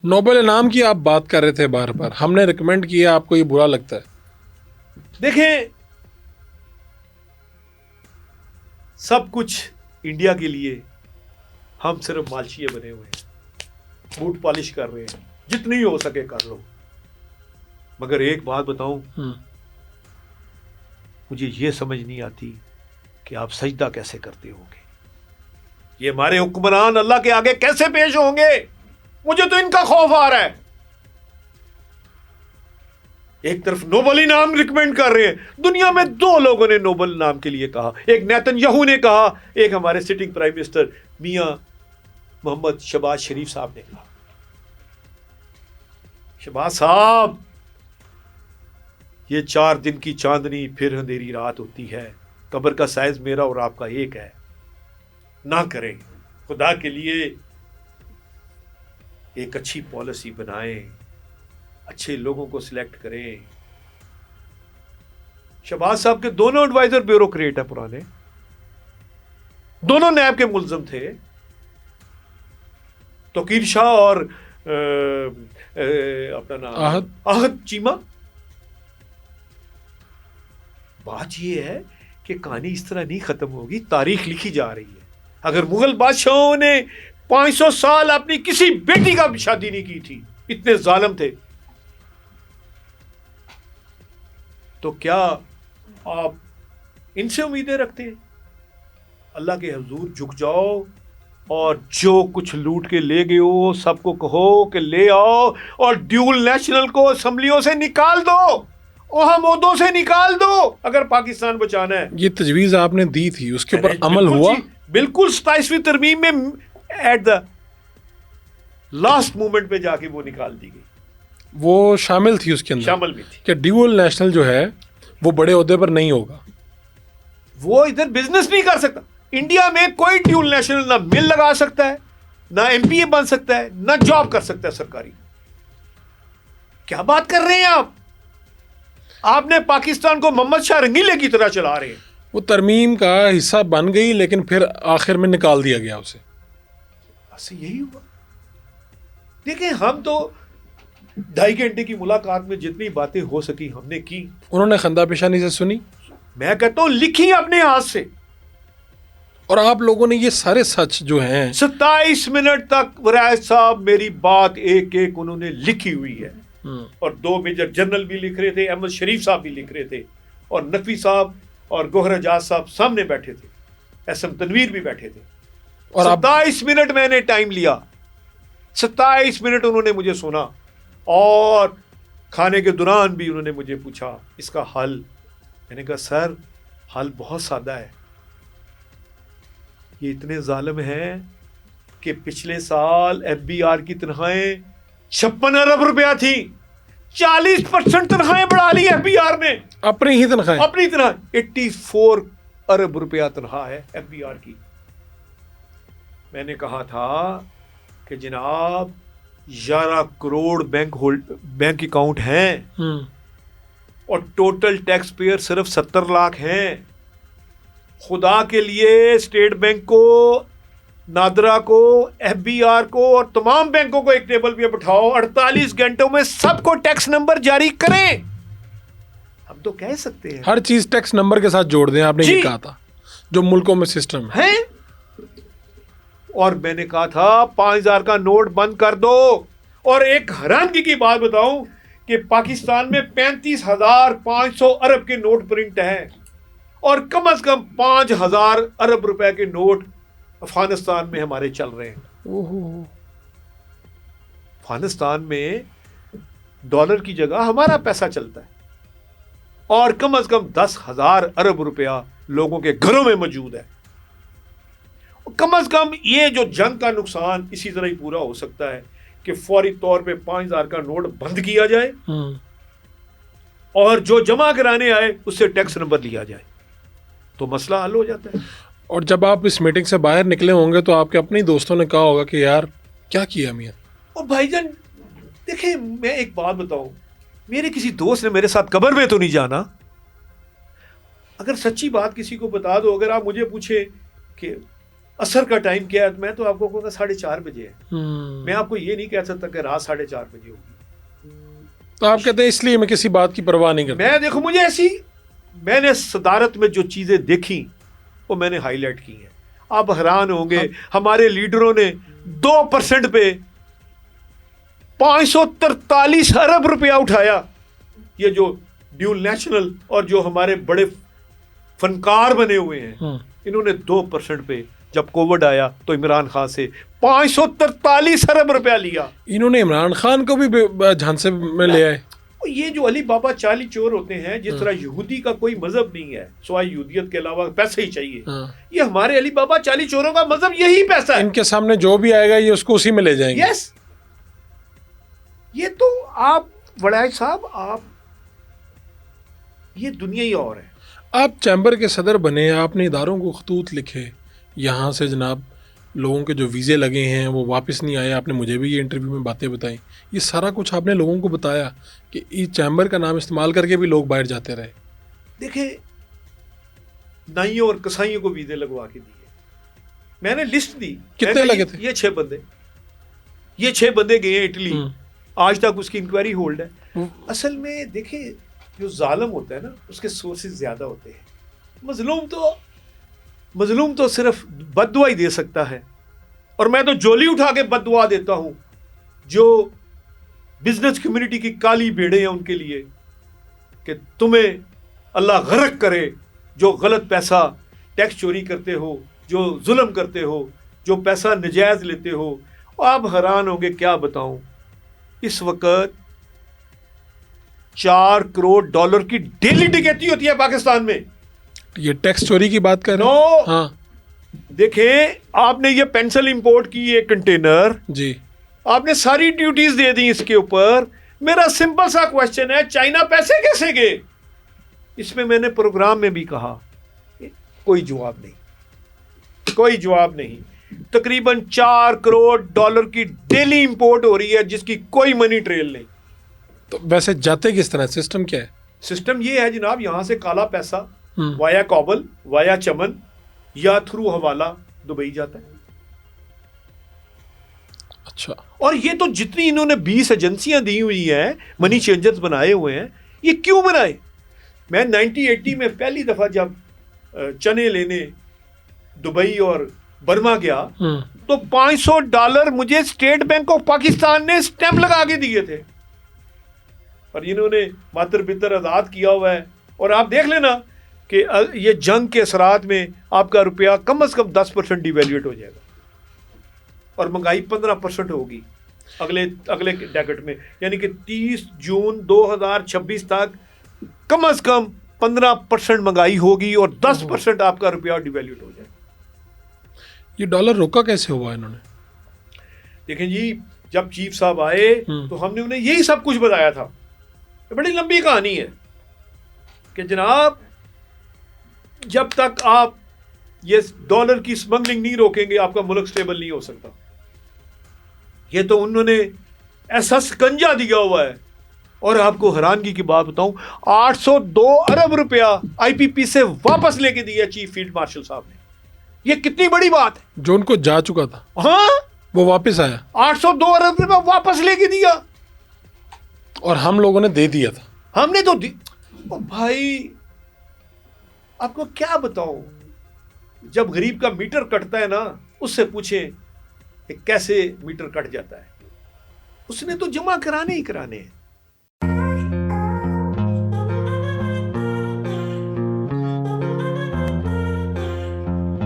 Nobel انعام کی آپ بات کر رہے تھے بار بار، ہم نے ریکمینڈ کیا، آپ کو یہ برا لگتا ہے؟ دیکھیں سب کچھ انڈیا کے لیے ہم صرف مالشیے بنے ہوئے ہیں، بوٹ پالش کر رہے ہیں، جتنی ہو سکے کر لو، مگر ایک بات بتاؤں، مجھے یہ سمجھ نہیں آتی کہ آپ سجدہ کیسے کرتے ہوں گے، یہ ہمارے حکمران اللہ کے آگے کیسے پیش ہوں گے؟ مجھے تو ان کا خوف آ رہا ہے. ایک طرف نوبل انعام ریکمینڈ کر رہے ہیں، دنیا میں 2 لوگوں نے نوبل انعام کے لیے کہا، ایک نیتن یاہو نے کہا، ایک ہمارے سٹنگ پرائم منسٹر میاں محمد شہباز شریف صاحب نے کہا. شہباز صاحب، یہ 4 دن کی چاندنی پھر اندھیری رات ہوتی ہے، قبر کا سائز میرا اور آپ کا ایک ہے، نہ کریں، خدا کے لیے ایک اچھی پالیسی بنائیں، اچھے لوگوں کو سلیکٹ کریں. شہباز صاحب کے دونوں ایڈوائزر بیوروکریٹ ہیں، پرانے، دونوں نیب کے ملزم تھے، توقیر شاہ اور اپنا نام احد چیمہ. بات یہ ہے کہ کہانی اس طرح نہیں ختم ہوگی، تاریخ لکھی جا رہی ہے. اگر مغل بادشاہوں نے 500 سال اپنی کسی بیٹی کا بھی شادی نہیں کی تھی، اتنے ظالم تھے، تو کیا آپ ان سے امیدیں رکھتے ہیں؟ اللہ کے حضور جھک جاؤ اور جو کچھ لوٹ کے لے گئے ہو سب کو کہو کہ لے آؤ، اور ڈیول نیشنل کو اسمبلیوں سے نکال دو، وہاں عہدوں سے نکال دو، اگر پاکستان بچانا ہے. یہ تجویز آپ نے دی تھی، اس کے اوپر عمل ہوا؟ بالکل 27ویں ترمیم میں ایٹ دا لاسٹ مومنٹ پہ جا کے وہ نکال دی گئی. وہ شامل تھی اس کے اندر، شامل بھی تھی کہ ڈیول نیشنل جو ہے وہ بڑے عہدے پر نہیں ہوگا، وہ ادھر بزنس نہیں کر سکتا. انڈیا میں کوئی ڈیول نیشنل نہ مل لگا سکتا ہے، نہ ایم پی اے بن سکتا ہے، نہ جاب کر سکتا ہے سرکاری. کیا بات کر رہے ہیں آپ نے پاکستان کو محمد شاہ رنگیلے کی طرح چلا رہے ہیں. وہ ترمیم کا حصہ بن گئی لیکن پھر آخر میں نکال دیا گیا اسے. بس یہی ہوا. دیکھیں ہم تو 2.5 گھنٹے کی ملاقات میں جتنی باتیں ہو سکی ہم نے کی. انہوں نے خندہ پیشانی سے سنی، میں کہتا ہوں لکھی اپنے ہاتھ سے، اور آپ لوگوں نے یہ سارے سچ جو ہیں 27 منٹ تک وراثت صاحب میری بات ایک ایک انہوں نے لکھی ہوئی ہے. اور 2 میجر جنرل بھی لکھ رہے تھے، احمد شریف صاحب بھی لکھ رہے تھے، اور نقوی صاحب اور گوہر اجاز صاحب سامنے بیٹھے تھے، ایس ایم تنویر بھی بیٹھے تھے. اور 27 منٹ میں نے ٹائم لیا، 27 منٹ انہوں نے مجھے سنا، اور کھانے کے دوران بھی انہوں نے مجھے پوچھا اس کا حل. میں نے کہا سر حل بہت سادہ ہے. یہ اتنے ظالم ہیں کہ پچھلے سال ایف بی آر کی تنخواہیں 56 ارب روپیہ تھی، 40% تنخواہیں بڑھا لی ایف بی آر نے، اپنی ہی تنخواہیں، اپنی تنخواہ 84 ارب روپیہ تنخواہ ہے ایف بی آر کی. میں نے کہا تھا کہ جناب 11 کروڑ بینک اکاؤنٹ ہیں، اور ٹوٹل ٹیکس پیئر صرف 70 لاکھ ہیں. خدا کے لیے اسٹیٹ بینک کو، نادرا کو، ایف بی آر کو اور تمام بینکوں کو ایک ٹیبل پہ بٹھاؤ، 48 گھنٹوں میں سب کو ٹیکس نمبر جاری کریں. ہم تو کہہ سکتے ہیں ہر چیز ٹیکس نمبر کے ساتھ جوڑ دیں، آپ نے یہ کہا تھا جو ملکوں میں سسٹم ہے. اور میں نے کہا تھا 5000 کا نوٹ بند کر دو. اور ایک حیرانگی کی بات بتاؤں کہ پاکستان میں 35,500 ارب کے نوٹ پرنٹ ہیں، اور کم از کم 5,000 ارب روپے کے نوٹ افغانستان میں ہمارے چل رہے ہیں. افغانستان میں ڈالر کی جگہ ہمارا پیسہ چلتا ہے، اور کم از کم 10,000 ارب روپیہ لوگوں کے گھروں میں موجود ہے. کم از کم یہ جو جنگ کا نقصان اسی طرح ہی پورا ہو سکتا ہے کہ فوری طور پہ 5,000 کا نوٹ بند کیا جائے، اور جو جمع کرانے آئے اس سے ٹیکس نمبر لیا جائے، تو مسئلہ حل ہو جاتا ہے. اور جب آپ اس میٹنگ سے باہر نکلے ہوں گے تو آپ کے اپنے دوستوں نے کہا ہوگا کہ یار کیا کیا میاں. اور بھائی جان دیکھیں، میں ایک بات بتاؤں، میرے کسی دوست نے میرے ساتھ قبر میں تو نہیں جانا. اگر سچی بات کسی کو بتا دو، اگر آپ مجھے پوچھے کہ اثر کا ٹائم کیا ہے؟ میں تو آپ کو کہوں گا 4:30 بجے ہے. ہوں. میں آپ کو یہ نہیں کہہ سکتا کہ رات 4:30 بجے ہوگی. تو آپ کہتے ہیں اس لیے میں کسی بات کی پرواہ نہیں کرتا. میں دیکھو مجھے میں نے صدارت میں جو چیزیں دیکھی وہ میں نے ہائی لائٹ کی ہیں. آپ حیران ہوں گے ہمارے لیڈروں نے 2% پہ 543 ارب روپیہ اٹھایا. یہ جو ڈیول نیشنل اور جو ہمارے بڑے فنکار بنے ہوئے ہیں انہوں نے 2% پہ جب کووڈ آیا تو عمران خان سے 543 ارب روپیہ لیا. انہوں نے عمران خان کو بھی جھانسے میں لے آئے. یہ جو علی بابا چالی چور ہوتے ہیں، جس طرح یہودی کا کوئی مذہب نہیں ہے سوائے یہودیت کے علاوہ پیسے ہی چاہیے، یہ ہمارے علی بابا چالی چوروں کا مذہب یہی پیسہ ہے. ان کے سامنے جو بھی آئے گا یہ اس کو اسی میں لے جائیں گے. یس. یہ تو آپ وڑائے صاحب، آپ یہ دنیا ہی اور ہے. آپ چیمبر کے صدر بنے، آپ نے اداروں کو خطوط لکھے، یہاں سے جناب لوگوں کے جو ویزے لگے ہیں وہ واپس نہیں آئے. آپ نے مجھے بھی یہ انٹرویو میں باتیں بتائیں. یہ سارا کچھ آپ نے لوگوں کو بتایا کہ ای چیمبر کا نام استعمال کر کے بھی لوگ باہر جاتے رہے. دیکھیں نائیوں اور کسائیوں کو ویزے لگوا کے دیے. میں نے لسٹ دی. کتنے لگے تھے؟ یہ 6 بندے گئے ہیں اٹلی. آج تک اس کی انکوائری ہولڈ ہے. اصل میں دیکھیں جو ظالم ہوتا ہے نا اس کے سورسز زیادہ ہوتے ہیں. مظلوم تو صرف بد دعا ہی دے سکتا ہے، اور میں تو جولی اٹھا کے بد دعا دیتا ہوں. جو بزنس کمیونٹی کی کالی بیڑے ہیں ان کے لیے کہ تمہیں اللہ غرق کرے، جو غلط پیسہ ٹیکس چوری کرتے ہو، جو ظلم کرتے ہو، جو پیسہ نجائز لیتے ہو. آپ حیران ہوں گے کیا بتاؤں، اس وقت 4 کروڑ ڈالر کی ڈیلی ڈکیتی ہوتی ہے پاکستان میں. یہ ٹیکس چوری کی بات کر رہے نو. ہیں؟ ہاں دیکھیں آپ نے یہ پینسل امپورٹ کی ایک کنٹینر، جی، آپ نے ساری ڈیوٹیز دے دی اس کے اوپر. میرا سمپل سا کوشچن ہے چائنا پیسے کیسے گئے؟ اس میں میں نے پروگرام میں بھی کہا کوئی جواب نہیں. تقریباً 4 کروڑ ڈالر کی ڈیلی امپورٹ ہو رہی ہے جس کی کوئی منی ٹریل نہیں. تو ویسے جاتے کس طرح؟ سسٹم کیا ہے؟ سسٹم یہ ہے جناب، یہاں سے کالا پیسہ وایا کابل، وایا چمن یا تھرو حوالہ دبئی جاتا ہے. اچھا. اور یہ تو جتنی انہوں نے 20 ایجنسیاں دی ہوئی ہیں، منی چینجرز بنائے ہوئے ہیں، یہ کیوں بنائے؟ میں 1980 میں پہلی دفعہ جب چنے لینے دبئی اور برما گیا تو $500 مجھے اسٹیٹ بینک آف پاکستان نے اسٹیمپ لگا کے دیے تھے، اور انہوں نے ماتر بتر آزاد کیا ہوا ہے. اور آپ دیکھ لینا کہ یہ جنگ کے اثرات میں آپ کا روپیہ کم از کم 10% ڈی ویلیویٹ ہو جائے گا، اور مہنگائی 15% ہوگی اگلے ڈیکٹ میں. یعنی کہ 30 جون 2026 تک کم از کم 15% مہنگائی ہوگی اور 10% آپ کا روپیہ ڈی ویلیویٹ ہو جائے گا. یہ ڈالر روکا کیسے ہوا انہوں نے؟ دیکھیں جی، جب چیف صاحب آئے تو ہم نے انہیں یہی سب کچھ بتایا تھا. بڑی لمبی کہانی ہے کہ جناب جب تک آپ یہ ڈالر کی اسمگلنگ نہیں روکیں گے آپ کا ملک سٹیبل نہیں ہو سکتا. یہ تو انہوں نے ایسا سکنجا دیا ہوا ہے. اور آپ کو حیرانگی کی بات بتاؤں، 802 ارب روپیہ آئی پی پی سے واپس لے کے دیا چیف فیلڈ مارشل صاحب نے. یہ کتنی بڑی بات ہے. جو ان کو جا چکا تھا ہاں وہ واپس آیا، 802 ارب روپیہ واپس لے کے دیا، اور ہم لوگوں نے دے دیا تھا. ہم نے تو بھائی آپ کو کیا بتاؤں، جب غریب کا میٹر کٹتا ہے نا اس سے پوچھیں کہ کیسے میٹر کٹ جاتا ہے. اس نے تو جمع کرانے ہی کرانے ہیں.